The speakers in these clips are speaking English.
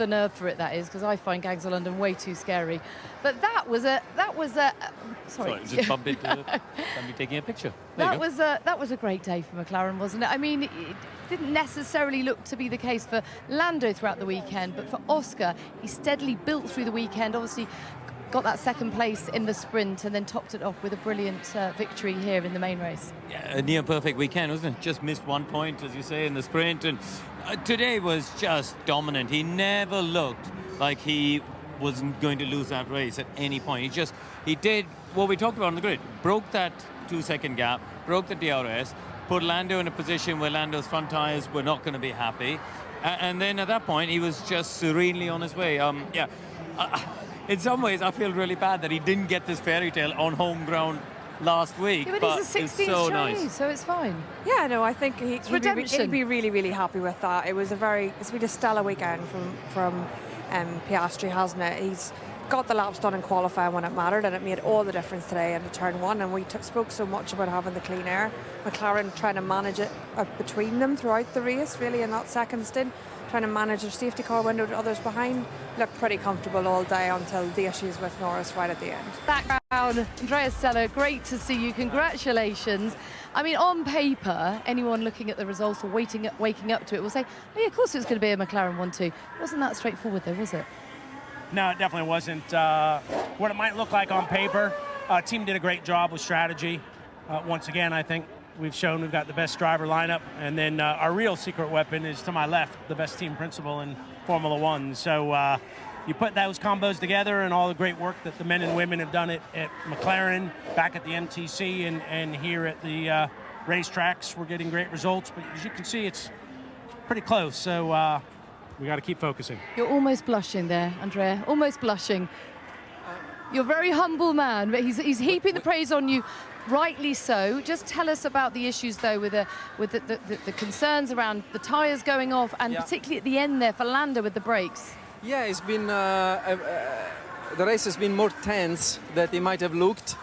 the nerve for it, that is, because I find Gangs of London way too scary. But that was a sorry, Just bump into somebody taking a picture. That was a great day for McLaren, wasn't it? I mean, it didn't necessarily look to be the case for Lando throughout the weekend, but for Oscar, he steadily built through the weekend. Obviously, got that second place in the sprint and then topped it off with a brilliant victory here in the main race. Yeah, a near perfect weekend, wasn't it? Just missed 1 point, as you say, in the sprint, and today was just dominant. He never looked like he wasn't going to lose that race at any point. He did what we talked about on the grid, broke that 2-second gap, broke the DRS, put Lando in a position where Lando's front tyres were not going to be happy, and then at that point he was just serenely on his way. In some ways I feel really bad that he didn't get this fairy tale on home ground last week. Yeah, but he's a 16th so Chinese, nice. so it's fine. Yeah, no, I think he'd be really, really happy with that. It's been a stellar weekend from Piastri, hasn't it? He's got the laps done in qualifying when it mattered, and it made all the difference today in the turn one. And we spoke so much about having the clean air. McLaren trying to manage it between them throughout the race, really, in that second stint, trying to manage their safety car window to others behind. Looked pretty comfortable all day until the issues with Norris right at the end. Background, Andrea Stella, great to see you. Congratulations. I mean, on paper, anyone looking at the results or waking up to it will say, oh, yeah, of course it was going to be a McLaren 1-2. Wasn't that straightforward, though, was it? No, it definitely wasn't what it might look like on paper. Team did a great job with strategy. Once again, I think we've shown we've got the best driver lineup, and then our real secret weapon is to my left, the best team principal in Formula One. So you put those combos together and all the great work that the men and women have done at McLaren, back at the MTC, and here at the racetracks, we're getting great results. But as you can see, it's pretty close. So we got to keep focusing. You're almost blushing there, Andrea, almost blushing. You're a very humble man, but he's heaping the praise on you, rightly so. Just tell us about the issues, though, with the concerns around the tyres going off, and particularly at the end there for Lando with the brakes. Yeah, it's been the race has been more tense than it might have looked.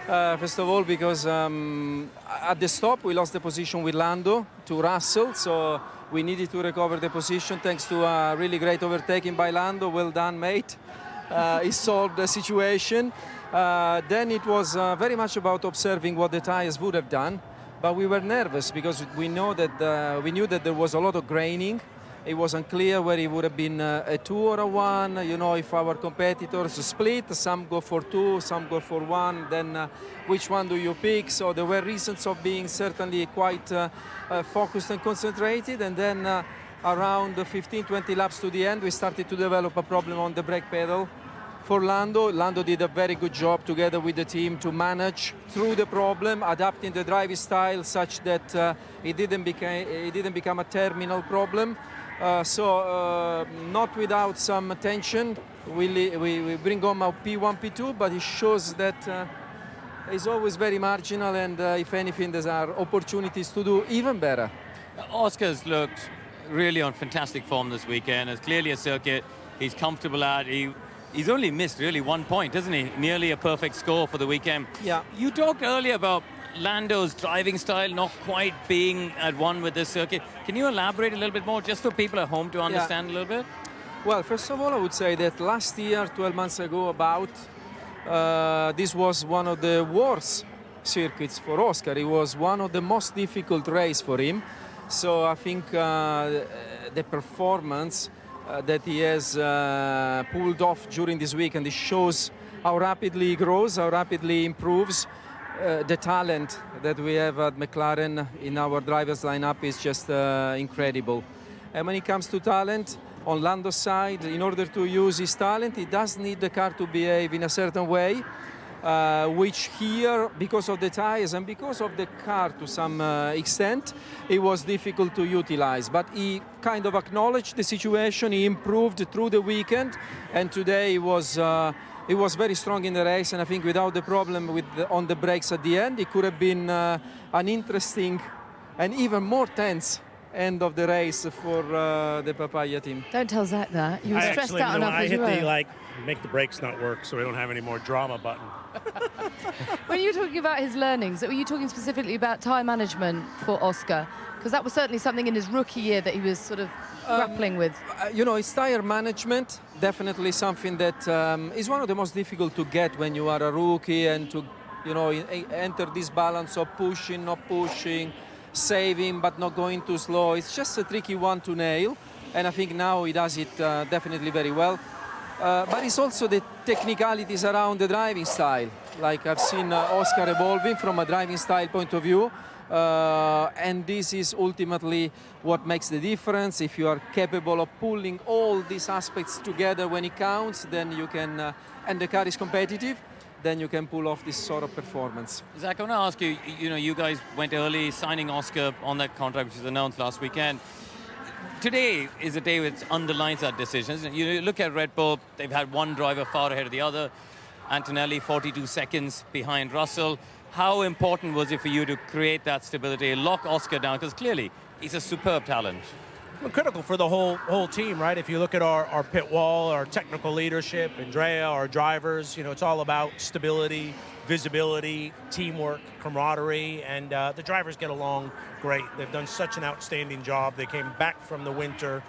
First of all, because at the stop we lost the position with Lando to Russell, so we needed to recover the position thanks to a really great overtaking by Lando. Well done, mate. He solved the situation. Then it was very much about observing what the tyres would have done, but we were nervous because we knew that there was a lot of graining. It was unclear where it would have been a 2 or a 1. You know, if our competitors split, some go for 2, some go for 1, then which one do you pick? So there were reasons of being certainly quite focused and concentrated, and then around 15-20 laps to the end we started to develop a problem on the brake pedal for Lando. Lando did a very good job together with the team to manage through the problem, adapting the driving style such that it didn't become a terminal problem. Not without some tension, we bring home our P1, P2, but it shows that it's always very marginal, and if anything, there are opportunities to do even better. Oscar's looked really on fantastic form this weekend. It's clearly a circuit he's comfortable at. He's only missed really 1 point, doesn't he? Nearly a perfect score for the weekend. Yeah. You talked earlier about Lando's driving style not quite being at one with this circuit. Can you elaborate a little bit more, just for people at home to understand a little bit? Well, first of all, I would say that last year, 12 months ago this was one of the worst circuits for Oscar. It was one of the most difficult races for him. So I think the performance that he has pulled off during this weekend, it shows how rapidly he grows, how rapidly he improves. The talent that we have at McLaren in our drivers lineup is just incredible. And when it comes to talent, on Lando's side, in order to use his talent, he does need the car to behave in a certain way, which here, because of the tyres and because of the car to some extent, it was difficult to utilize. But he kind of acknowledged the situation, he improved through the weekend, and today he was very strong in the race, and I think without the problem on the brakes at the end, it could have been an interesting and even more tense end of the race for the Papaya team. Don't tell Zach that. You were stressed out enough as well. I hit the make the brakes not work so we don't have any more drama button. When you were talking about his learnings, were you talking specifically about tyre management for Oscar? Because that was certainly something in his rookie year that he was sort of grappling with. His tire management, definitely something that is one of the most difficult to get when you are a rookie, and to, enter this balance of pushing, not pushing, saving but not going too slow. It's just a tricky one to nail, and I think now he does it definitely very well. But it's also the technicalities around the driving style. Like I've seen Oscar evolving from a driving style point of view, and this is ultimately what makes the difference. If you are capable of pulling all these aspects together when it counts, then you can, and the car is competitive, then you can pull off this sort of performance. Zach, I want to ask you, you guys went early signing Oscar on that contract which was announced last weekend. Today is a day which underlines that decision, isn't it? You look at Red Bull, they've had one driver far ahead of the other. Antonelli 42 seconds behind Russell. How important was it for you to create that stability, lock Oscar down? Because clearly he's a superb talent. Well, critical for the whole team, right? If you look at our pit wall, our technical leadership, Andrea, our drivers, it's all about stability, visibility, teamwork, camaraderie, and the drivers get along great. They've done such an outstanding job. They came back from the winter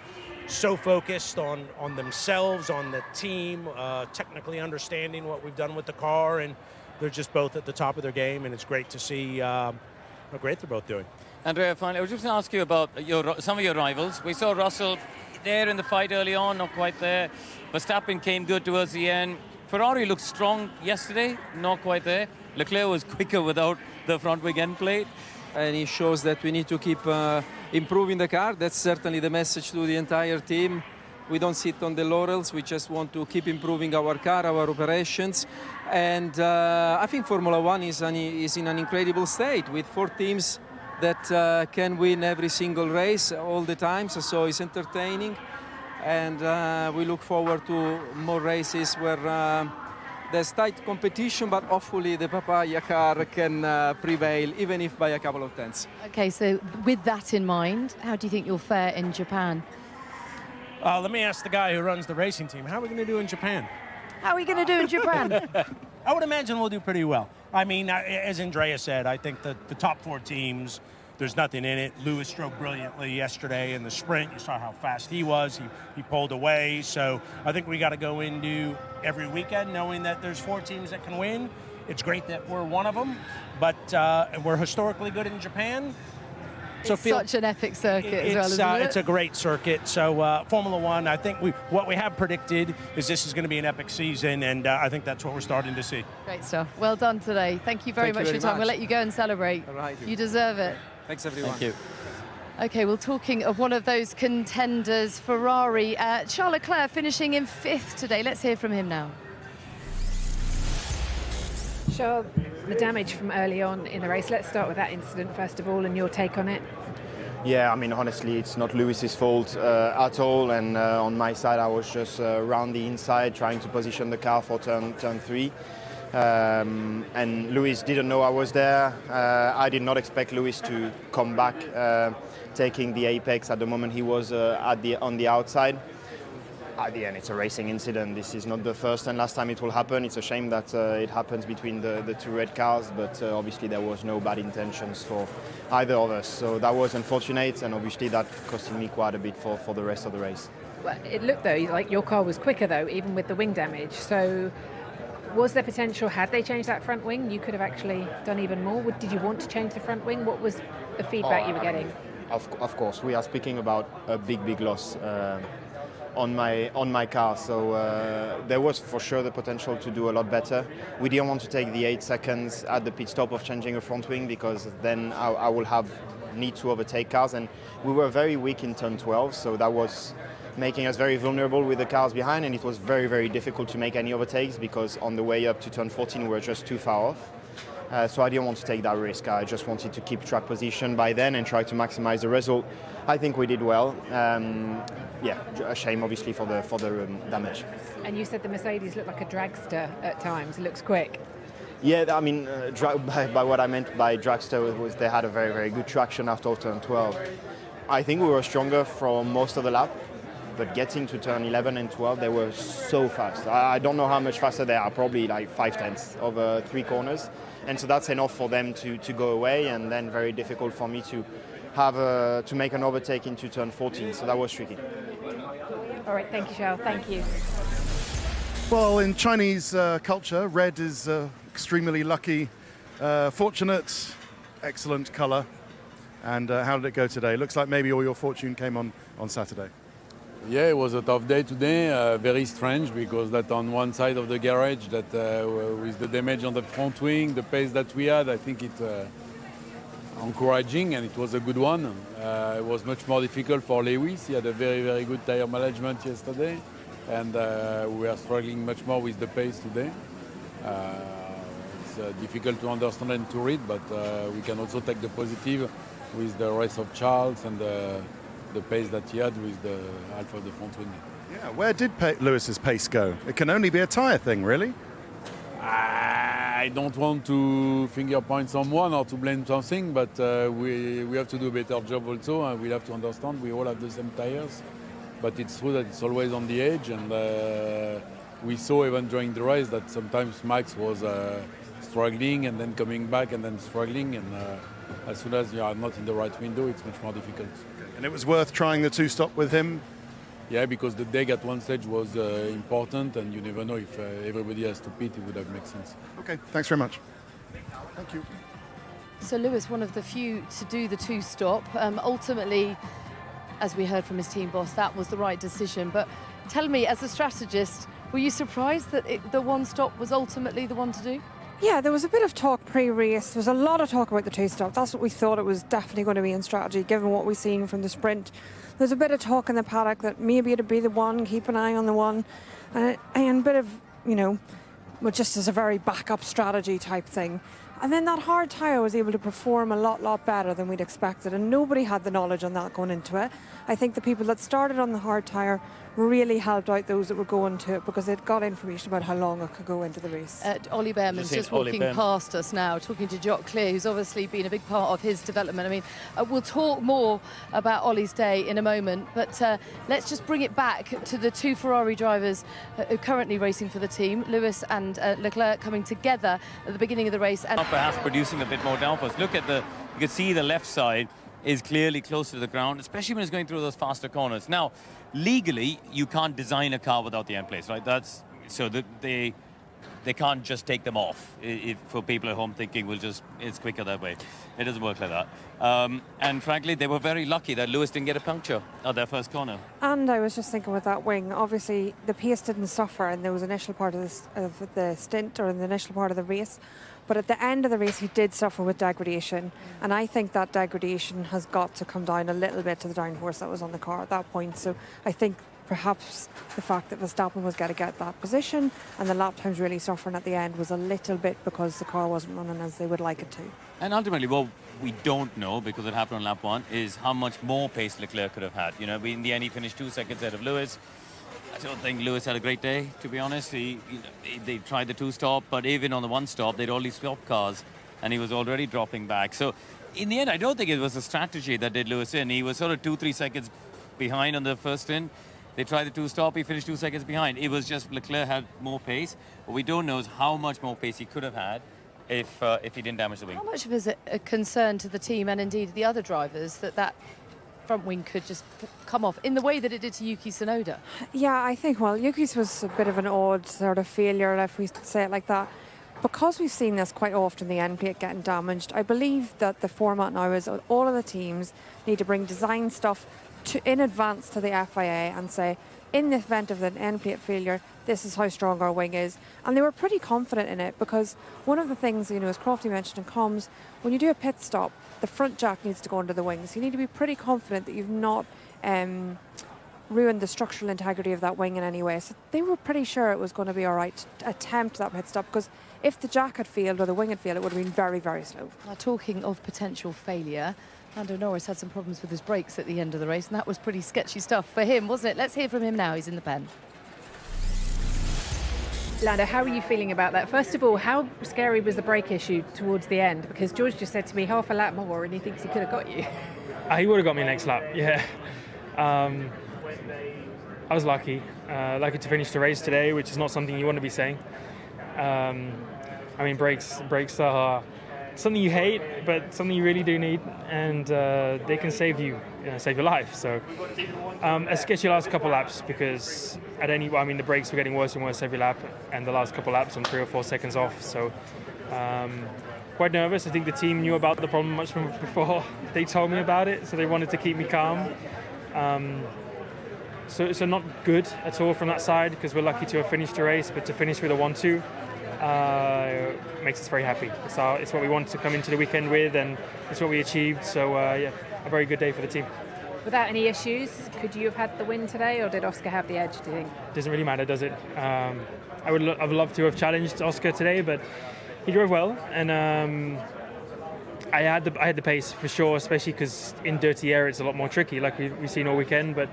so focused on themselves, on the team, technically understanding what we've done with the car, and they're just both at the top of their game, and it's great to see how great they're both doing. Andrea, finally, I was just going to ask you about some of your rivals. We saw Russell there in the fight early on, not quite there. Verstappen came good towards the end. Ferrari looked strong yesterday, not quite there. Leclerc was quicker without the front wing end plate. And it shows that we need to keep improving the car. That's certainly the message to the entire team. We don't sit on the laurels. We just want to keep improving our car, our operations. And I think Formula One is in an incredible state with 4 teams that can win every single race all the time. So it's entertaining. And we look forward to more races where there's tight competition, but hopefully the Papaya car can prevail, even if by a couple of tenths. Okay, so with that in mind, how do you think you'll fare in Japan? Let me ask the guy who runs the racing team, how are we going to do in Japan? How are we going to do in Japan? I would imagine we'll do pretty well. I mean, as Andrea said, I think that the top 4 teams, there's nothing in it. Lewis stroked brilliantly yesterday in the sprint. You saw how fast he was. He pulled away. So I think we got to go into every weekend knowing that there's 4 teams that can win. It's great that we're one of them, but we're historically good in Japan. So it's such an epic circuit as well, isn't it? It's a great circuit. So Formula One, I think what we have predicted is this is going to be an epic season, and I think that's what we're starting to see. Great stuff. Well done today. Thank you very much for your time. We'll let you go and celebrate. All right. You deserve it. Thanks, everyone. Thank you. Okay, well, talking of one of those contenders, Ferrari, Charles Leclerc finishing in 5th today. Let's hear from him now. Charles, the damage from early on in the race, let's start with that incident first of all and your take on it. Yeah, I mean, honestly, it's not Lewis's fault at all, and on my side I was just around the inside trying to position the car for turn 3. And Lewis didn't know I was there. I did not expect Lewis to come back taking the apex at the moment he was on the outside. At the end, it's a racing incident. This is not the first and last time it will happen. It's a shame that it happens between the 2 red cars, but obviously there was no bad intentions for either of us. So that was unfortunate, and obviously that costed me quite a bit for the rest of the race. Well, it looked though like your car was quicker though, even with the wing damage. So was there potential, had they changed that front wing, you could have actually done even more? Did you want to change the front wing? What was the feedback you were getting? Of course, we are speaking about a big loss on my car, so there was for sure the potential to do a lot better. We didn't want to take the 8 seconds at the pit stop of changing a front wing, because then I will need to overtake cars, and we were very weak in turn 12, so that was making us very vulnerable with the cars behind, and it was very difficult to make any overtakes, because on the way up to turn 14 we were just too far off. So I didn't want to take that risk. I just wanted to keep track position by then and try to maximize the result. I think we did well. Yeah, a shame obviously for the damage. And you said the Mercedes looked like a dragster at times. It looks quick. Yeah, I mean, by what I meant by dragster was they had a very good traction after turn 12. I think we were stronger for most of the lap, but getting to turn 11 and 12, they were so fast. I don't know how much faster they are, probably like 5 tenths over 3 corners. And so that's enough for them to go away, and then very difficult for me to to make an overtake into turn 14. So that was tricky. All right, thank you, Charles. Thank you. Well, in Chinese culture, red is extremely lucky, fortunate, excellent color. And how did it go today? Looks like maybe all your fortune came on Saturday. Yeah, it was a tough day today, very strange because that on one side of the garage, that with the damage on the front wing, the pace that we had, I think it encouraging and it was a good one. It was much more difficult for Lewis. He had a very, very good tire management yesterday and we are struggling much more with the pace today. It's difficult to understand and to read, but we can also take the positive with the race of Charles and the pace that he had with the half of the front wing. Yeah, where did Lewis's pace go? It can only be a tyre thing, really. I don't want to finger point someone or to blame something, but we have to do a better job also, and we have to understand we all have the same tires. But it's true that it's always on the edge, and we saw even during the race that sometimes Max was struggling and then coming back and then struggling, and as soon as you are not in the right window, it's much more difficult. And it was worth trying the two-stop with him? Yeah, because the deck at one stage was important, and you never know if everybody has to pit, it would have made sense. Okay, thanks very much. Thank you. So Lewis, one of the few to do the two-stop. Ultimately, as we heard from his team boss, that was the right decision. But tell me, as a strategist, were you surprised that the one-stop was ultimately the one to do? Yeah, there was a bit of talk pre-race. There was a lot of talk about the two-stop. That's what we thought it was definitely going to be in strategy, given what we've seen from the sprint. There's a bit of talk in the paddock that maybe it'd be the one, keep an eye on the one, and a bit of, well, just as a very backup strategy type thing. And then that hard tyre was able to perform a lot better than we'd expected, and nobody had the knowledge on that going into it. I think the people that started on the hard tyre really helped out those that were going to it because they'd got information about how long it could go into the race. Ollie Behrman's just walking past us now, talking to Jock Clear, who's obviously been a big part of his development. I mean, we'll talk more about Ollie's day in a moment, but let's just bring it back to the two Ferrari drivers who are currently racing for the team, Lewis and Leclerc, coming together at the beginning of the race. And perhaps producing a bit more downforce. Look at you can see the left side is clearly closer to the ground, especially when it's going through those faster corners. Now, legally, you can't design a car without the end plates, right? That's so that they can't just take them off. For people at home thinking, it's quicker that way. It doesn't work like that. And frankly, they were very lucky that Lewis didn't get a puncture at their first corner. And I was just thinking with that wing, obviously the pace didn't suffer in those initial part of the stint or in the initial part of the race. But at the end of the race, he did suffer with degradation. And I think that degradation has got to come down a little bit to the downforce that was on the car at that point. So I think perhaps the fact that Verstappen was going to get that position and the lap times really suffering at the end was a little bit because the car wasn't running as they would like it to. And ultimately, what we don't know, because it happened on lap one, is how much more pace Leclerc could have had. In the end, he finished 2 seconds ahead of Lewis. I don't think Lewis had a great day, to be honest. They tried the two-stop, but even on the one-stop, they'd already swapped cars, and he was already dropping back. So, in the end, I don't think it was a strategy that did Lewis in. He was sort of 2-3 seconds behind on the first stint. They tried the two-stop, he finished 2 seconds behind. It was just Leclerc had more pace. What we don't know is how much more pace he could have had if he didn't damage the wing. how much of it is a concern to the team and indeed the other drivers that front wing could just come off in the way that it did to Yuki Tsunoda? Yeah, I think, Yuki's was a bit of an odd sort of failure, if we say it like that. Because we've seen this quite often, the end plate getting damaged, I believe that the format now is all of the teams need to bring design stuff in advance to the FIA and say, in the event of an end plate failure, this is how strong our wing is. And they were pretty confident in it because one of the things, as Crofty mentioned in comms, when you do a pit stop, the front jack needs to go under the wing. So you need to be pretty confident that you've not ruined the structural integrity of that wing in any way. So they were pretty sure it was going to be all right to attempt that pit stop because if the jack had failed or the wing had failed, it would have been very, very slow. Now, talking of potential failure, Lando Norris had some problems with his brakes at the end of the race, and that was pretty sketchy stuff for him, wasn't it? Let's hear from him now. He's in the pen. Lando, how are you feeling about that? First of all, how scary was the brake issue towards the end? Because George just said to me half a lap more and he thinks he could have got you. He would have got me next lap, yeah. I was lucky to finish the race today, which is not something you want to be saying. Brakes are something you hate, but something you really do need, and they can save you, save your life. So a sketchy last couple laps, because the brakes were getting worse and worse every lap, and the last couple laps I'm 3 or 4 seconds off. So quite nervous. I think the team knew about the problem much before they told me about it, so they wanted to keep me calm. So not good at all from that side, because we're lucky to have finished the race, but to finish with a 1-2 makes us very happy. It's what we wanted to come into the weekend with, and it's what we achieved. So a very good day for the team. Without any issues, could you have had the win today, or did Oscar have the edge, do you think? Doesn't really matter, does it? I've loved to have challenged Oscar today, but he drove well, and I had the pace for sure, especially because in dirty air it's a lot more tricky, like we've seen all weekend. But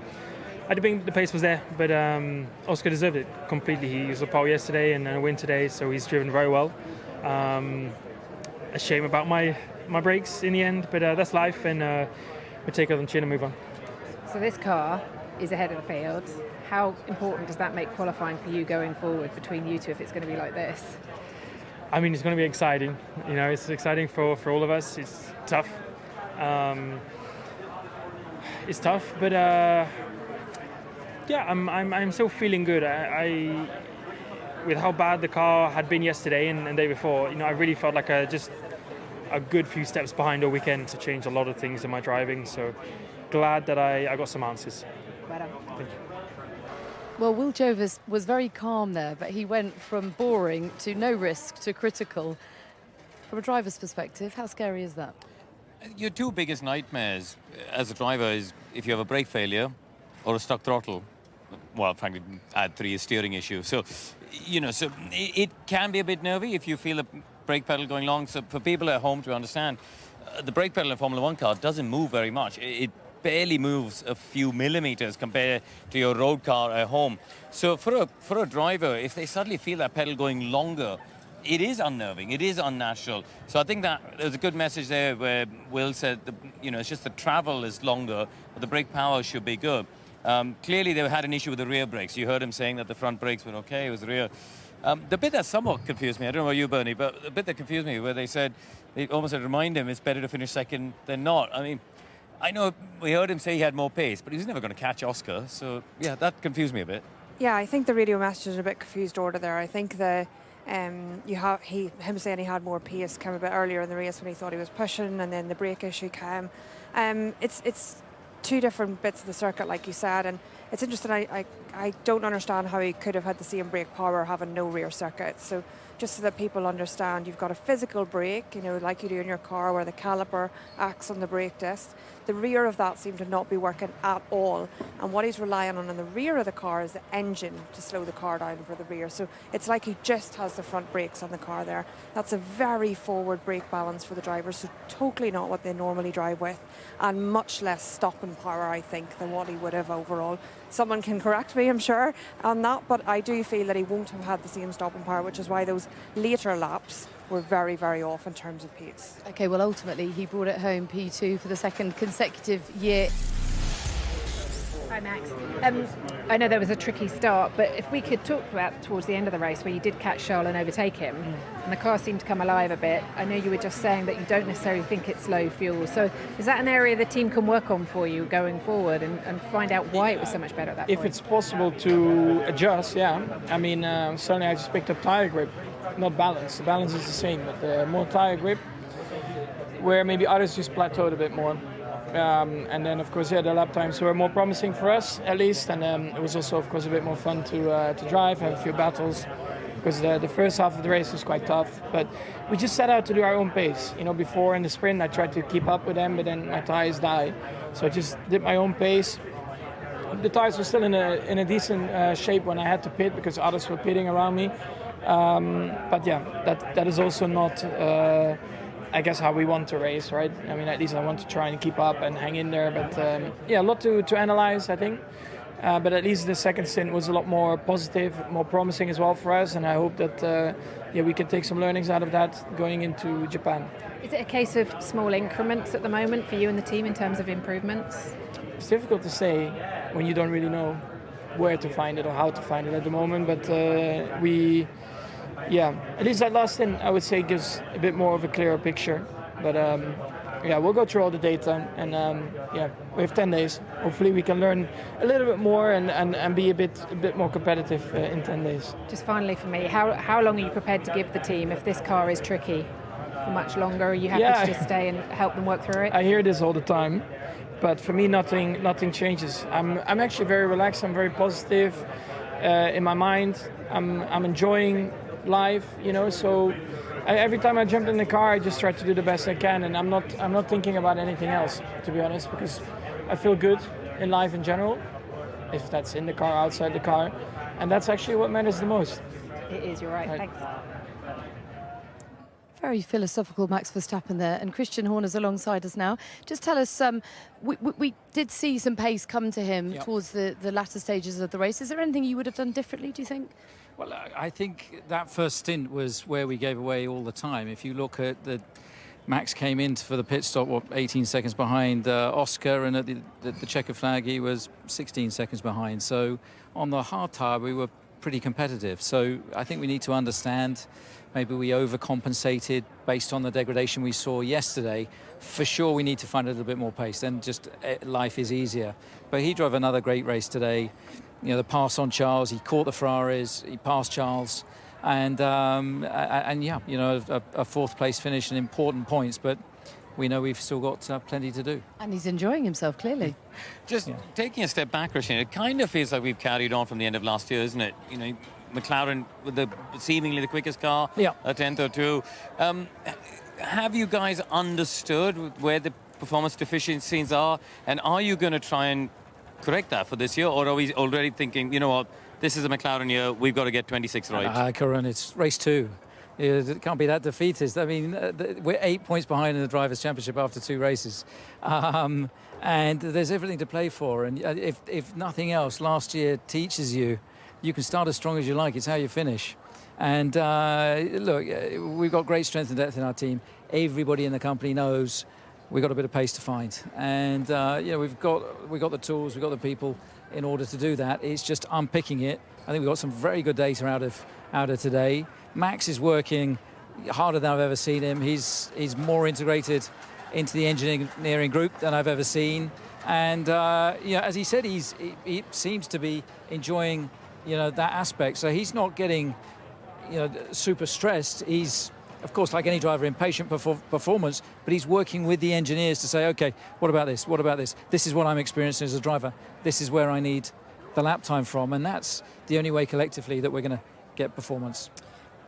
I think the pace was there, but Oscar deserved it completely. He was a pole yesterday and a win today, so he's driven very well. A shame about my brakes in the end, but that's life, and we take it on chin and move on. So this car is ahead of the field. How important does that make qualifying for you going forward between you two if it's going to be like this? I mean, it's going to be exciting. It's exciting for all of us. It's tough. But I'm still feeling good. I with how bad the car had been yesterday and the day before, I really felt like just a good few steps behind all weekend to change a lot of things in my driving. So glad that I got some answers. Well done. Thank you. Well, Will Jovis was very calm there, but he went from boring to no risk to critical. From a driver's perspective, how scary is that? Your two biggest nightmares as a driver is if you have a brake failure or a stuck throttle. Well, frankly, add 3 is steering issue. So, it can be a bit nervy if you feel the brake pedal going long. So for people at home to understand, the brake pedal in a Formula 1 car doesn't move very much. It barely moves a few millimeters compared to your road car at home. So for a driver, if they suddenly feel that pedal going longer, it is unnerving, it is unnatural. So I think that there's a good message there where Will said, it's just the travel is longer, but the brake power should be good. Clearly they had an issue with the rear brakes. You heard him saying that the front brakes were okay, it was the rear. The bit that somewhat confused me, I don't know about you, Bernie, but the bit that confused me where they almost had to remind him it's better to finish second than not. I mean, I know we heard him say he had more pace, but he was never going to catch Oscar. So, yeah, that confused me a bit. Yeah, I think the radio message is a bit confused order there. I think him saying he had more pace came a bit earlier in the race when he thought he was pushing, and then the brake issue came. It's 2 different bits of the circuit, like you said, and it's interesting. I don't understand how he could have had the same brake power having no rear circuit. So just so that people understand, you've got a physical brake, like you do in your car, where the caliper acts on the brake disc. The rear of that seemed to not be working at all, and what he's relying on in the rear of the car is the engine to slow the car down for the rear. So it's like he just has the front brakes on the car there. That's a very forward brake balance for the drivers, so totally not what they normally drive with, and much less stopping power, I think, than what he would have overall. Someone can correct me, I'm sure, on that, but I do feel that he won't have had the same stopping power, which is why those later laps were very, very off in terms of pace. OK, well, ultimately, he brought it home P2 for the 2nd consecutive year. Hi, Max. I know there was a tricky start, but if we could talk about towards the end of the race where you did catch Charles and overtake him, and the car seemed to come alive a bit. I know you were just saying that you don't necessarily think it's low fuel. So is that an area the team can work on for you going forward and find out why it was so much better at that point? If it's possible to adjust, yeah. I mean, certainly I just picked up tire grip, not balance. The balance is the same, but more tire grip, where maybe others just plateaued a bit more. And then, of course, the lap times were more promising for us, at least. And it was also, of course, a bit more fun to drive, have a few battles, because the first half of the race was quite tough. But we just set out to do our own pace. Before in the sprint, I tried to keep up with them, but then my tires died. So I just did my own pace. The tires were still in a decent shape when I had to pit, because others were pitting around me. But yeah, that is also not... I guess how we want to race, right? I mean, at least I want to try and keep up and hang in there. But a lot to analyze, I think. But at least the second stint was a lot more positive, more promising as well for us. And I hope that we can take some learnings out of that going into Japan. Is it a case of small increments at the moment for you and the team in terms of improvements? It's difficult to say when you don't really know where to find it or how to find it at the moment. But we Yeah, at least that last stint, I would say, gives a bit more of a clearer picture. But yeah, we'll go through all the data, and yeah, we have 10 days. Hopefully, we can learn a little bit more and be a bit more competitive in 10 days. Just finally for me, how long are you prepared to give the team if this car is tricky? For much longer? Are you happy to just stay and help them work through it? I hear this all the time, but for me, nothing changes. I'm actually very relaxed. I'm very positive in my mind. I'm enjoying life, you know. So every time I jump in the car, I just try to do the best I can, and I'm not thinking about anything else, to be honest, because I feel good in life in general, if that's in the car, outside the car, and that's actually what matters the most. It is. You're right. Thanks. Very philosophical Max Verstappen there, and Christian Horner's alongside us now. Just tell us, we did see some pace come to him towards the latter stages of the race. Is there anything you would have done differently, do you think? Well, I think that first stint was where we gave away all the time. If you look at Max came in for the pit stop, 18 seconds behind Oscar, and at the checker flag he was 16 seconds behind. So on the hard tyre we were pretty competitive. So I think we need to understand, maybe we overcompensated based on the degradation we saw yesterday. For sure we need to find a little bit more pace, then just life is easier. But he drove another great race today. You know, the pass on Charles, he caught the Ferraris, he passed Charles, and yeah, you know, a fourth place finish and important points, but we know we've still got plenty to do. And he's enjoying himself, clearly. Just taking a step back, Christian, it kind of feels like we've carried on from the end of last year, isn't it? You know, McLaren with seemingly the quickest car, a tenth or two. Have you guys understood where the performance deficiencies are, and are you going to try and correct that for this year, or are we already thinking, you know what, this is a McLaren year, we've got to get 26 right? Corinne, it's race 2. It can't be that defeatist. I mean, we're 8 points behind in the Drivers' Championship after 2 races. And there's everything to play for. And if nothing else, last year teaches you, you can start as strong as you like. It's how you finish. And look, we've got great strength and depth in our team. Everybody in the company knows we've got a bit of pace to find. And, you know, we've got the tools, we've got the people in order to do that. It's just unpicking it. I think we've got some very good data out of today. Max is working harder than I've ever seen him. He's more integrated into the engineering group than I've ever seen. And you know, as he said, he seems to be enjoying, you know, that aspect. So he's not getting, you know, super stressed. He's, of course, like any driver, impatient performance, but he's working with the engineers to say, okay, what about this? What about this? This is what I'm experiencing as a driver. This is where I need the lap time from. And that's the only way collectively that we're going to get performance.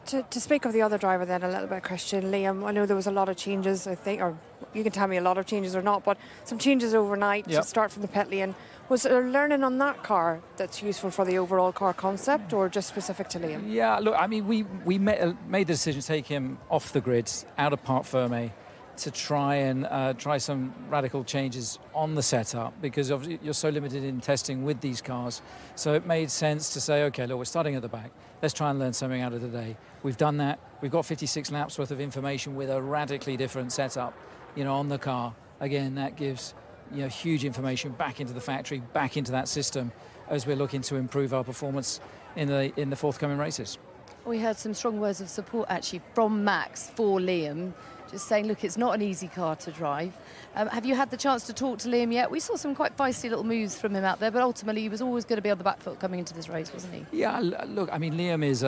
To speak of the other driver then a little bit, Christian, Liam, I know there was a lot of changes, I think, or you can tell me a lot of changes or not, but some changes overnight to start from the pit lane. Was there learning on that car that's useful for the overall car concept, or just specific to Liam? Yeah, look, I mean, we made the decision to take him off the grid, out of Parc Fermé, to try and try some radical changes on the setup, because obviously you're so limited in testing with these cars. So it made sense to say, okay, look, we're starting at the back. Let's try and learn something out of today. We've done that. We've got 56 laps worth of information with a radically different setup, you know, on the car. Again, that gives, you know, huge information back into the factory, back into that system, as we're looking to improve our performance in the forthcoming races. We heard some strong words of support actually from Max for Liam, just saying, look, it's not an easy car to drive. Have you had the chance to talk to Liam yet? We saw some quite feisty little moves from him out there, but ultimately he was always going to be on the back foot coming into this race, wasn't he? Yeah, look, I mean, Liam is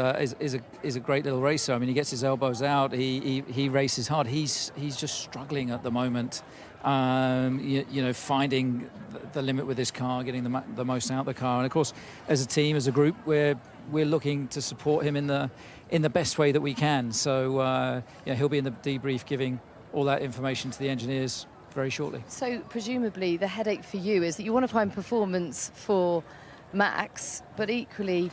a great little racer. I mean, he gets his elbows out, he races hard. He's just struggling at the moment, you know, finding the limit with his car, getting the most out of the car. And of course, as a team, as a group, we're looking to support him in the best way that we can. So yeah, he'll be in the debrief giving all that information to the engineers very shortly. So presumably the headache for you is that you want to find performance for Max, but equally,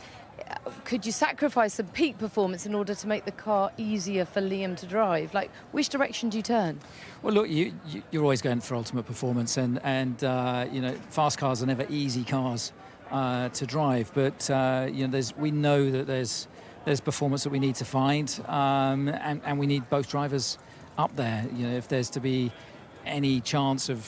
could you sacrifice some peak performance in order to make the car easier for Liam to drive? Like, which direction do you turn? Well, look, you're always going for ultimate performance, and you know, fast cars are never easy cars to drive, but you know, we know that there's performance that we need to find, and we need both drivers up there, you know, if there's to be any chance of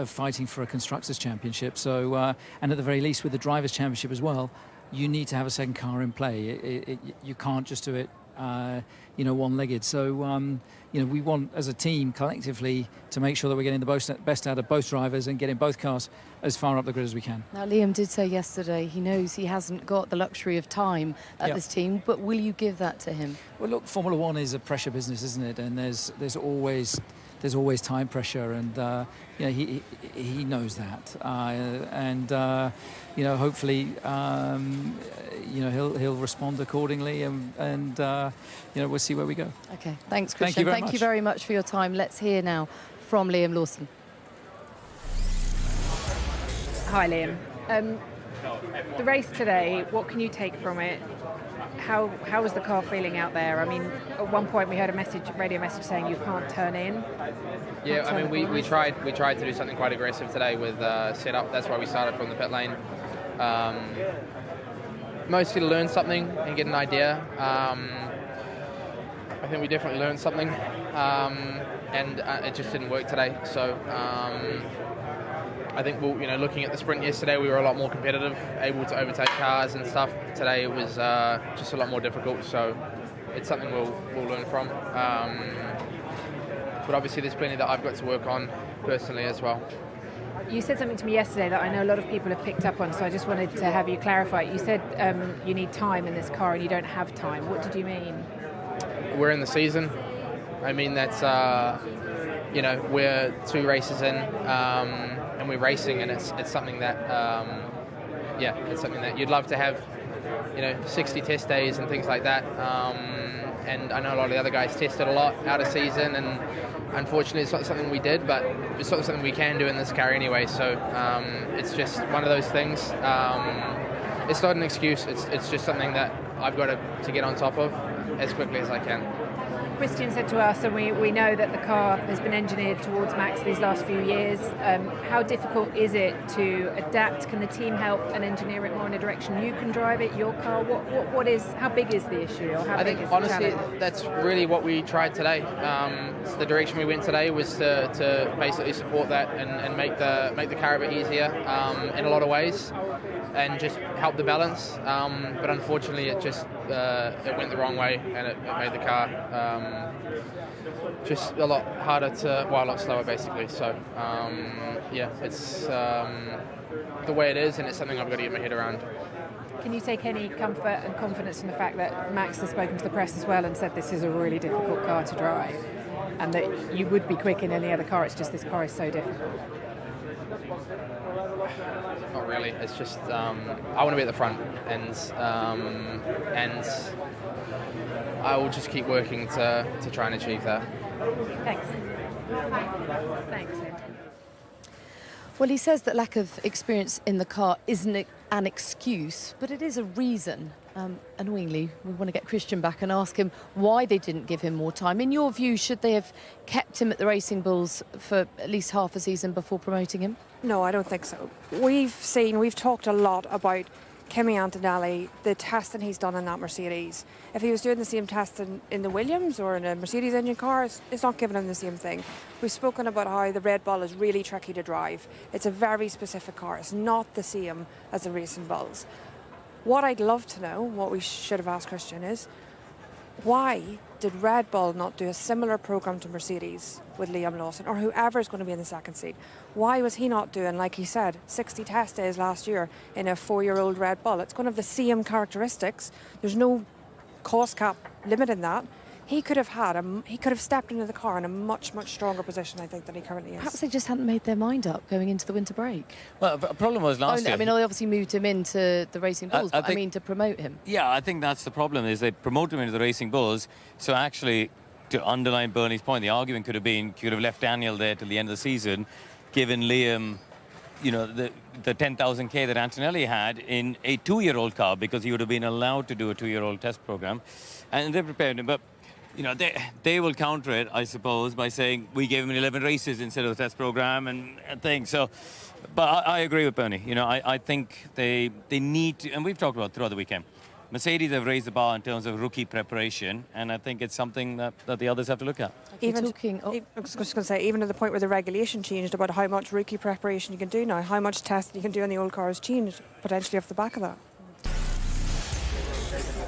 fighting for a Constructors' Championship. So, and at the very least with the Drivers' Championship as well, you need to have a second car in play. You can't just do it one-legged. So, we want, as a team, collectively, to make sure that we're getting the best out of both drivers and getting both cars as far up the grid as we can. Now, Liam did say yesterday he knows he hasn't got the luxury of time at this team, but will you give that to him? Well, look, Formula One is a pressure business, isn't it? And there's always time pressure, and he knows that, hopefully he'll respond accordingly, and we'll see where we go. Okay, thanks, Christian. Thank you very much for your time. Let's hear now from Liam Lawson. Hi, Liam. The race today, what can you take from it? How was the car feeling out there? I mean, at one point we heard a radio message saying you can't turn in. Yeah, I mean, we tried to do something quite aggressive today with setup. That's why we started from the pit lane. Mostly to learn something and get an idea. I think we definitely learned something, and it just didn't work today. So I think looking at the sprint yesterday, we were a lot more competitive, able to overtake cars and stuff. Today it was just a lot more difficult. So it's something we'll learn from. But obviously there's plenty that I've got to work on personally as well. You said something to me yesterday that I know a lot of people have picked up on, so I just wanted to have you clarify. You said you need time in this car and you don't have time. What did you mean? We're in the season. I mean, that's, we're 2 races in and we're racing, and it's something that, it's something that you'd love to have, 60 test days and things like that. And I know a lot of the other guys tested a lot out of season, and unfortunately it's not something we did, but it's not something we can do in this car anyway. So it's just one of those things. It's not an excuse. It's just something that I've got to get on top of as quickly as I can. Christian said to us, and we know that the car has been engineered towards Max these last few years. How difficult is it to adapt? Can the team help and engineer it more in a direction you can drive it, your car? How big is the issue, or how big is the honestly, challenge? that's really what we tried today. So the direction we went today was to basically support that and make the car a bit easier in a lot of ways, and just help the balance. But unfortunately, it just it went the wrong way, and it made the car just a lot harder a lot slower, basically. So it's the way it is, and it's something I've got to get my head around. Can you take any comfort and confidence from the fact that Max has spoken to the press as well and said this is a really difficult car to drive, and that you would be quick in any other car, it's just this car is so difficult? Not really. It's just I want to be at the front, and I will just keep working to try and achieve that. Thanks. Thanks. Well, he says that lack of experience in the car isn't an excuse, but it is a reason. Annoyingly, we want to get Christian back and ask him why they didn't give him more time. In your view, should they have kept him at the Racing Bulls for at least half a season before promoting him? No, I don't think so. We've talked a lot about Kimi Antonelli, the testing he's done in that Mercedes. If he was doing the same testing in the Williams or in a Mercedes engine car, it's not giving him the same thing. We've spoken about how the Red Bull is really tricky to drive. It's a very specific car. It's not the same as the Racing Bulls. What I'd love to know, what we should have asked Christian, is why did Red Bull not do a similar program to Mercedes with Liam Lawson, or whoever is going to be in the second seat? Why was he not doing, like he said, 60 test days last year in a 4-year-old Red Bull? It's going to have the same characteristics. There's no cost cap limit in that. He could have stepped into the car in a much, much stronger position, I think, than he currently is. Perhaps they just hadn't made their mind up going into the winter break. Well, the problem was last year. I mean, they obviously moved him into the Racing Bulls, but I mean to promote him. Yeah, I think that's the problem, is they promoted him into the Racing Bulls. So actually, to underline Bernie's point, the argument could have been, could have left Daniel there till the end of the season, given Liam, the 10,000k that Antonelli had in a 2-year-old car, because he would have been allowed to do a 2-year-old test program. And they prepared him. But they will counter it, I suppose, by saying we gave him 11 races instead of the test program and things. So, but I agree with Bernie. I think they need to, and we've talked about throughout the weekend, Mercedes have raised the bar in terms of rookie preparation, and I think it's something that the others have to look at. I was just going to say, even to the point where the regulation changed about how much rookie preparation you can do now, how much testing you can do on the old cars changed potentially off the back of that.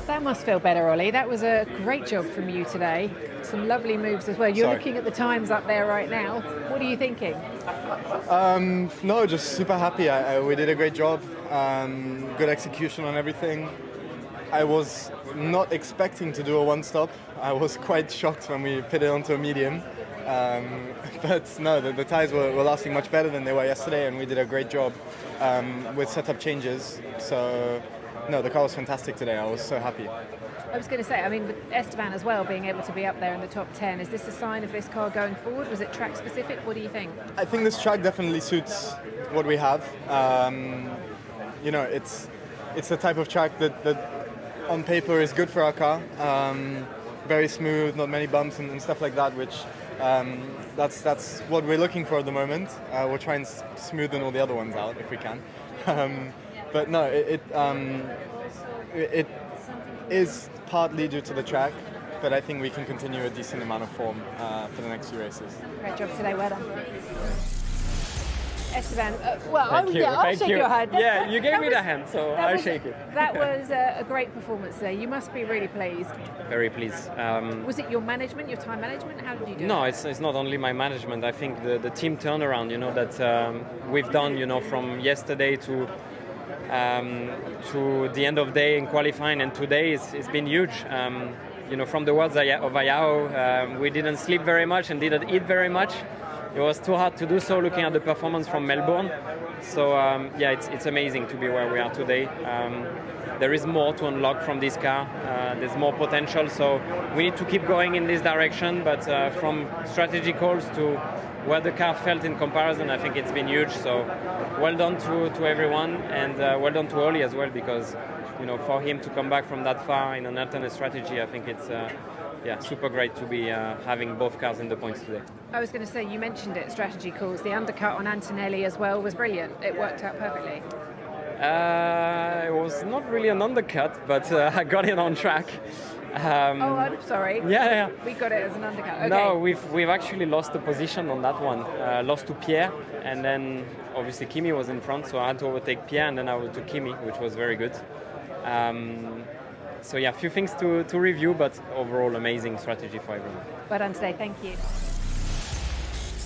That must feel better, Ollie. That was a great job from you today. Some lovely moves as well. You're looking at the times up there right now. What are you thinking? No, just super happy. We did a great job. Good execution on everything. I was not expecting to do a one-stop. I was quite shocked when we pitted onto a medium. But no, the tyres were lasting much better than they were yesterday, and we did a great job with setup changes. So, no, the car was fantastic today. I was so happy. I was going to say, I mean, with Esteban as well being able to be up there in the top 10, is this a sign of this car going forward? Was it track specific? What do you think? I think this track definitely suits what we have. You know, it's the type of track that on paper is good for our car. Very smooth, not many bumps and stuff like that, which that's what we're looking for at the moment. We'll try and smoothen all the other ones out if we can. But no, it is partly due to the track, but I think we can continue a decent amount of form for the next few races. Great job today, well done. Esteban, Thank you. I'll shake your hand. Yeah, you gave me the hand, so I'll shake it. That was a great performance today. You must be really pleased. Very pleased. Was it your management, your time management? How did you do it? No, it's not only my management. I think the team turnaround, that we've done, from yesterday to the end of day in qualifying, and today it's been huge. From the words of Ayao, we didn't sleep very much and didn't eat very much. It was too hard to do so looking at the performance from Melbourne. So it's amazing to be where we are today. There is more to unlock from this car. There's more potential, so we need to keep going in this direction. But from strategy calls to where the car felt in comparison, I think it's been huge. So well done to everyone, and well done to Ollie as well, because for him to come back from that far in an alternate strategy, I think it's super great to be having both cars in the points today. I was going to say, you mentioned it, strategy calls. The undercut on Antonelli as well was brilliant. It worked out perfectly. It was not really an undercut, but I got it on track. I'm sorry. Yeah. We got it as an undercut. Okay. No, we've actually lost the position on that one. Lost to Pierre, and then obviously Kimi was in front, so I had to overtake Pierre, and then I overtook Kimi, which was very good. So a few things to review, but overall amazing strategy for everyone. Well done today, thank you.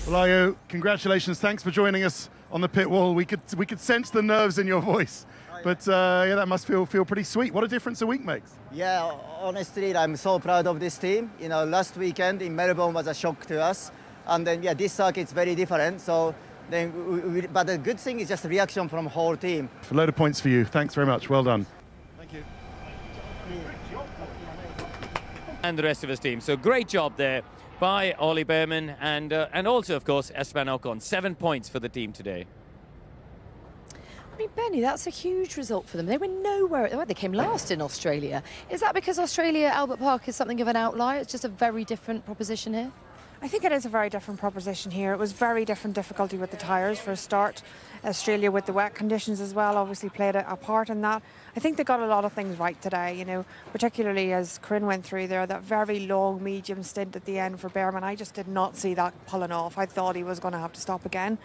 Well, Ayo, congratulations. Thanks for joining us on the pit wall. We could sense the nerves in your voice, but that must feel pretty sweet. What a difference a week makes. Yeah, honestly, I'm so proud of this team. Last weekend in Melbourne was a shock to us, and then this circuit's very different. So then, but the good thing is just the reaction from whole team. A load of points for you. Thanks very much. Well done. Thank you. And the rest of his team. So great job there by Ollie Bearman and also, of course, Esteban Ocon. 7 points for the team today. I mean, Benny, that's a huge result for them. They were nowhere. They came last in Australia. Is that because Australia, Albert Park, is something of an outlier? It's just a very different proposition here? I think it is a very different proposition here. It was very different difficulty with the tyres for a start. Australia with the wet conditions as well obviously played a part in that. I think they got a lot of things right today, particularly as Corinne went through there, that very long medium stint at the end for Bearman. I just did not see that pulling off. I thought he was going to have to stop again.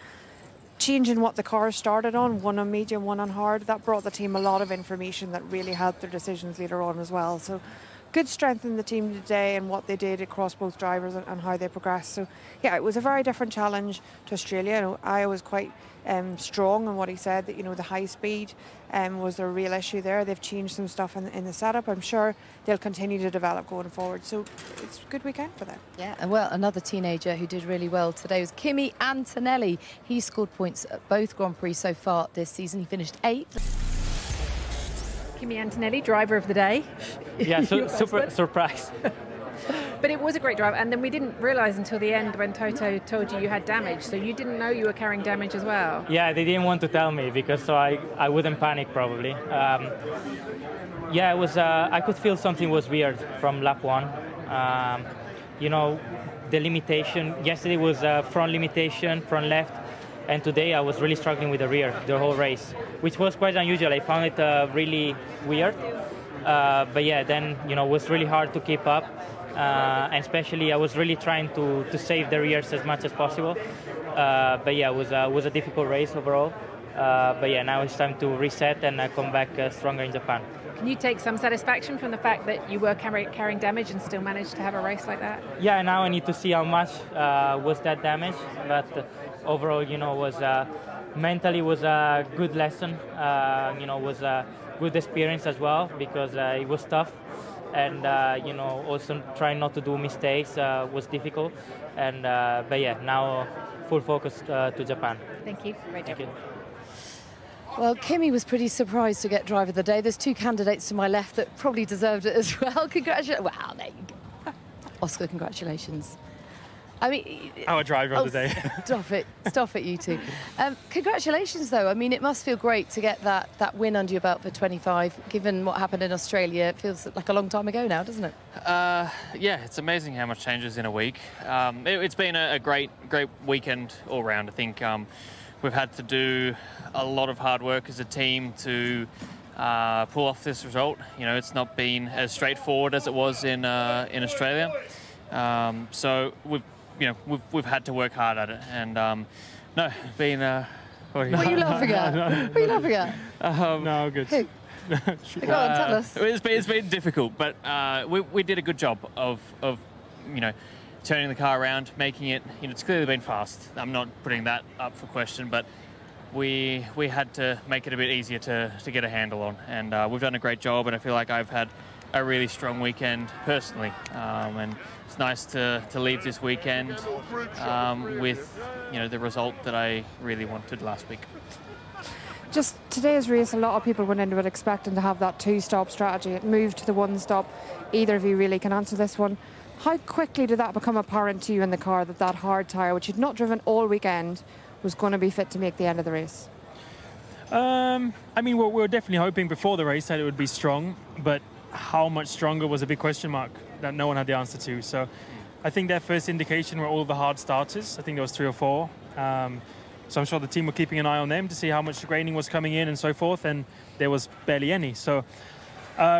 Changing what the cars started on, one on medium, one on hard, that brought the team a lot of information that really helped their decisions later on as well. So good strength in the team today and what they did across both drivers and how they progressed. So it was a very different challenge to Australia. I was quite strong in what he said, that the high speed was a real issue there. They've changed some stuff in the setup. I'm sure they'll continue to develop going forward. So it's a good weekend for them. Yeah, and well, another teenager who did really well today was Kimi Antonelli. He scored points at both Grand Prix so far this season. He finished 8th. Kimi Antonelli, driver of the day. Yeah, super surprise. But it was a great drive, and then we didn't realise until the end when Toto told you had damage, so you didn't know you were carrying damage as well. Yeah, they didn't want to tell me because so I wouldn't panic probably. It was. I could feel something was weird from lap 1. The limitation. Yesterday was front limitation, front left, and today I was really struggling with the rear the whole race, which was quite unusual. I found it really weird. But then it was really hard to keep up. And especially I was really trying to save the rears as much as possible. It was a difficult race overall. Now it's time to reset and come back stronger in Japan. Can you take some satisfaction from the fact that you were carrying damage and still managed to have a race like that? Yeah, now I need to see how much was that damage, but overall, was mentally was a good lesson. Was a good experience as well because it was tough, and also trying not to do mistakes was difficult. And but yeah, now full focus to Japan. Thank you. Great job. Thank you. Well, Kimi was pretty surprised to get driver of the day. There's two candidates to my left that probably deserved it as well. Congratulations. Wow, there you go. Oscar, congratulations. I mean... Our driver of the day. Stop it, you two. Congratulations, though. I mean, it must feel great to get that win under your belt for 25. Given what happened in Australia, it feels like a long time ago now, doesn't it? Yeah, it's amazing how much changes in a week. It's been a great weekend all round. I think we've had to do a lot of hard work as a team to pull off this result. It's not been as straightforward as it was in Australia. So we've had to work hard at it, and no, been. What are you laughing at? What are you laughing at? No, good. Who? Go on, tell us. It's been difficult, but we did a good job of turning the car around, making it. It's clearly been fast. I'm not putting that up for question, but we had to make it a bit easier to get a handle on, and we've done a great job. And I feel like I've had a really strong weekend personally, and it's nice to leave this weekend with the result that I really wanted last week. Just today's race, a lot of people went into it expecting to have that 2-stop strategy. It moved to the 1-stop. Either of you really can answer this one. How quickly did that become apparent to you in the car that hard tyre, which you'd not driven all weekend, was going to be fit to make the end of the race? I mean, we were definitely hoping before the race that it would be strong, but how much stronger was a big question mark that no one had the answer to. So I think their first indication were all the hard starters. I think there was 3 or 4. So I'm sure the team were keeping an eye on them to see how much graining was coming in and so forth, and there was barely any. So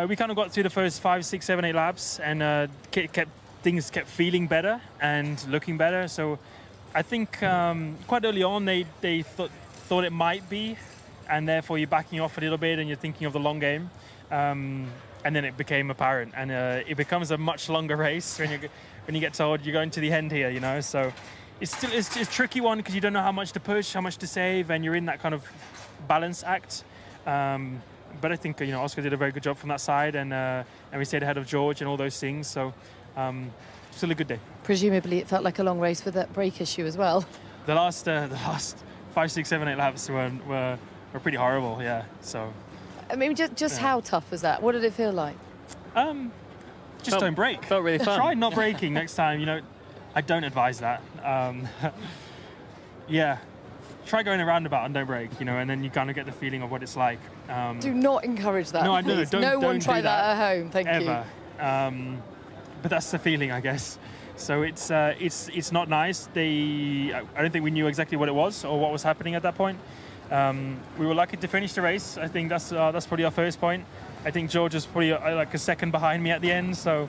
we kind of got through the first 5, 6, 7, 8 laps, and things kept feeling better and looking better. So I think quite early on they thought it might be, and therefore you're backing off a little bit and you're thinking of the long game. And then it became apparent, and it becomes a much longer race when you get told you're going to the end here, So it's a tricky one because you don't know how much to push, how much to save, and you're in that kind of balance act. But I think Oscar did a very good job from that side, and we stayed ahead of George and all those things. So still a good day. Presumably, it felt like a long race with that brake issue as well. The last 5, 6, 7, 8 laps were pretty horrible. Yeah. So. I mean, just how tough was that? What did it feel like? Don't brake. Felt really fun. Try not braking next time. I don't advise that. Yeah, try going a roundabout and don't brake. And then you kind of get the feeling of what it's like. Do not encourage that. No, I know. No one try that at home. Thank you. Ever. But that's the feeling, I guess. So it's not nice. I don't think we knew exactly what it was or what was happening at that point. We were lucky to finish the race. I think that's probably our first point. I think George is probably like a second behind me at the end. So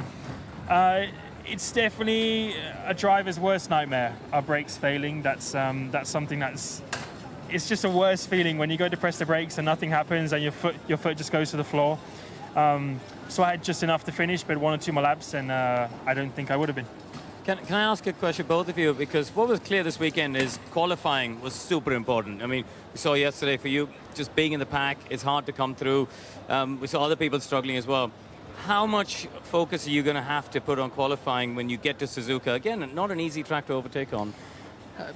it's definitely a driver's worst nightmare. Our brakes failing. That's something it's just a worse feeling when you go to press the brakes and nothing happens and your foot just goes to the floor. So I had just enough to finish, but 1 or 2 more laps, and I don't think I would have been. Can I ask a question, both of you? Because what was clear this weekend is qualifying was super important. I mean, we saw yesterday for you, just being in the pack, it's hard to come through. We saw other people struggling as well. How much focus are you going to have to put on qualifying when you get to Suzuka? Again, not an easy track to overtake on.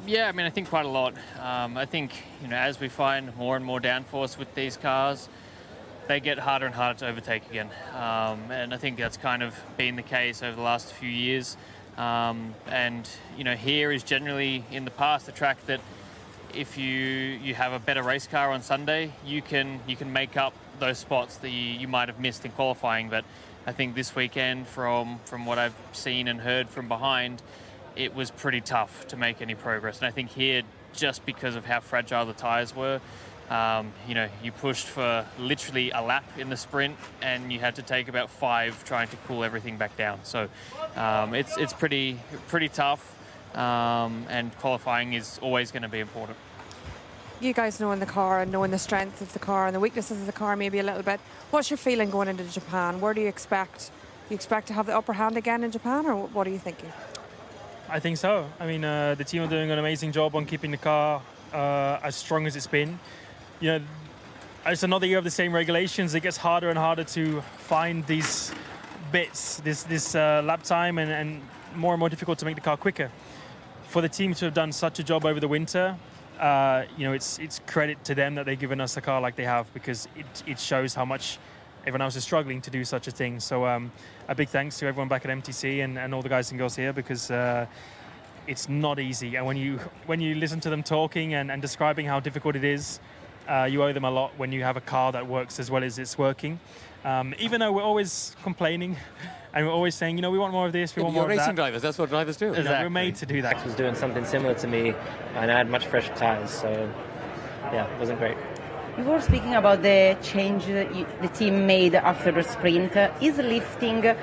Yeah, I mean, I think quite a lot. I think, as we find more and more downforce with these cars, they get harder and harder to overtake again. And I think that's kind of been the case over the last few years. And here is generally in the past a track that if you have a better race car on Sunday, you can make up those spots that you might have missed in qualifying. But I think this weekend, from what I've seen and heard from behind, it was pretty tough to make any progress. And I think here, just because of how fragile the tires were, you pushed for literally a lap in the sprint and you had to take about 5 trying to cool everything back down. So it's pretty tough, and qualifying is always going to be important. you guys knowing the car and knowing the strength of the car and the weaknesses of the car maybe a little bit, what's your feeling going into Japan? Where do you expect? Do you expect to have the upper hand again in Japan, or what are you thinking? I think so. I mean, the team are doing an amazing job on keeping the car as strong as it's been. You know, it's another year of the same regulations. It gets harder and harder to find these bits, this lap time, and more and more difficult to make the car quicker. For the team to have done such a job over the winter, you know, it's credit to them that they've given us a car like they have, because it shows how much everyone else is struggling to do such a thing. So a big thanks to everyone back at MTC and all the guys and girls here, because it's not easy. And when you listen to them talking and describing how difficult it is, you owe them a lot when you have a car that works as well as it's working. Even though we're always complaining and we're always saying, you know, we want more of this, we want more of that. You're racing drivers, that's what drivers do. You know, we're made to do that. Max was doing something similar to me, and I had much fresher tyres, so yeah, it wasn't great. You were speaking about the change the team made after the sprint. Is lifting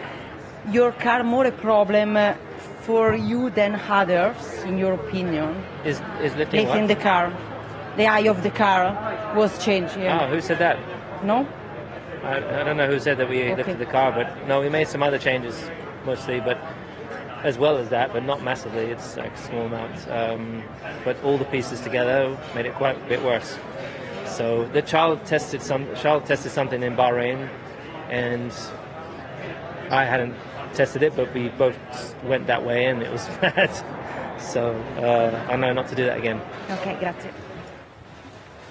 your car more a problem for you than others, in your opinion? Is lifting what? The car. The eye of the car was changed. Yeah. Oh, who said that? No? I don't know who said that we lifted the car, but no, we made some other changes mostly, but as well as that, but not massively. It's like small amounts. But all the pieces together made it quite a bit worse. So the child tested something in Bahrain, and I hadn't tested it, but we both went that way, and it was bad. So I know not to do that again. Okay, grazie.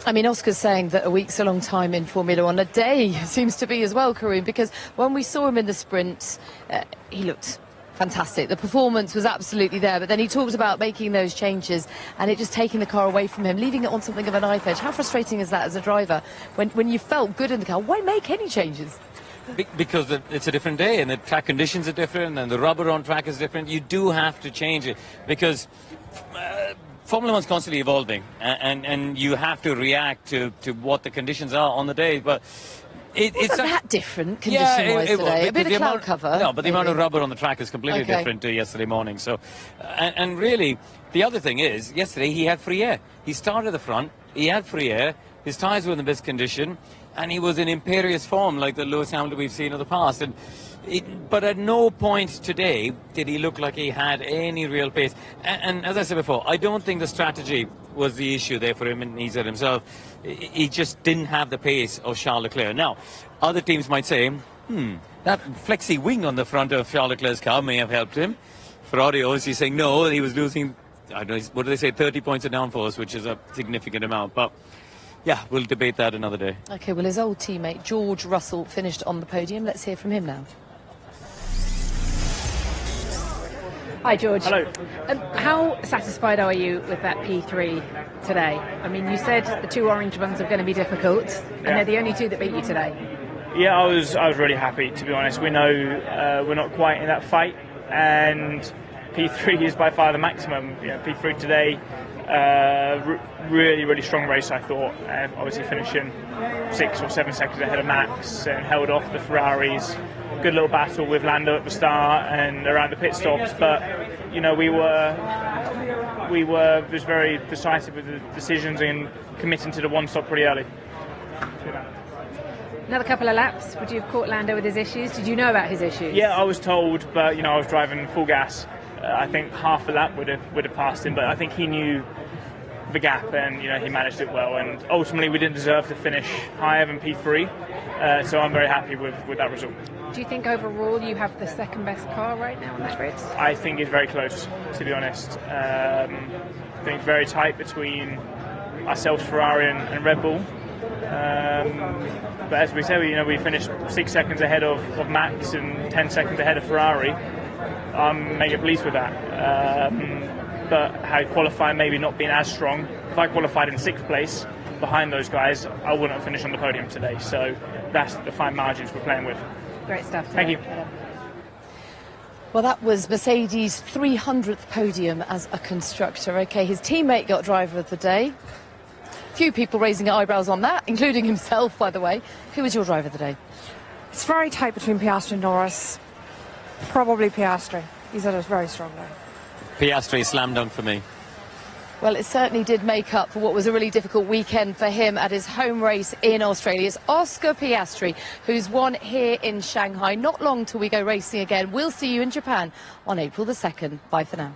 I mean, Oscar's saying that a week's a long time in Formula One. A day seems to be as well, Karoon, because when we saw him in the sprint, he looked fantastic. The performance was absolutely there, but then he talked about making those changes and it just taking the car away from him, leaving it on something of a knife edge. How frustrating is that as a driver when you felt good in the car? Why make any changes? Because it's a different day and the track conditions are different and the rubber on track is different. You do have to change it because Formula One's constantly evolving and you have to react to what the conditions are on the day. But it's not that different condition-wise today. A bit of cloud cover. No, but the amount of rubber on the track is completely different to yesterday morning. So, and really, the other thing is, yesterday he had free air. He started at the front, he had free air, his tyres were in the best condition, and he was in imperious form like the Lewis Hamilton we've seen in the past. But at no point today did he look like he had any real pace. And as I said before, I don't think the strategy was the issue there for him, and he said himself, he just didn't have the pace of Charles Leclerc. Now, other teams might say, that flexi wing on the front of Charles Leclerc's car may have helped him. Ferrari obviously saying no, he was losing, I don't know, what do they say, 30 points of downforce, which is a significant amount. But yeah, we'll debate that another day. OK, well, his old teammate, George Russell, finished on the podium. Let's hear from him now. Hi, George. Hello. How satisfied are you with that P3 today? I mean, you said the two orange ones are going to be difficult, and they're the only two that beat you today. Yeah, I was really happy, to be honest. We know we're not quite in that fight, and P3 is by far the maximum. You know, P3 today, really strong race, I thought. Obviously finishing 6 or 7 seconds ahead of Max and held off the Ferraris. Good little battle with Lando at the start and around the pit stops, but you know we were just very decisive with the decisions and committing to the one stop pretty early. Another couple of laps. Would you have caught Lando with his issues? Did you know about his issues? Yeah, I was told, but you know I was driving full gas. I think half a lap would have passed him, but I think he knew the gap and you know he managed it well. And ultimately we didn't deserve to finish higher than P3, so I'm very happy with that result. Do you think overall you have the second best car right now on that grid? I think it's very close, to be honest. I think it's very tight between ourselves, Ferrari and Red Bull. But as we said, we finished 6 seconds ahead of Max and 10 seconds ahead of Ferrari. I'm mega pleased with that. But had qualifying maybe not been as strong, if I qualified in 6th place behind those guys, I wouldn't have finished on the podium today. So that's the fine margins we're playing with. Great stuff today. Thank you. Well, that was Mercedes' 300th podium as a constructor. OK, his teammate got driver of the day. Few people raising eyebrows on that, including himself, by the way. Who was your driver of the day? It's very tight between Piastri and Norris. Probably Piastri. He's had a very strong day. Piastri slam dunk for me. Well, it certainly did make up for what was a really difficult weekend for him at his home race in Australia. It's Oscar Piastri, who's won here in Shanghai. Not long till we go racing again. We'll see you in Japan on April the 2nd. Bye for now.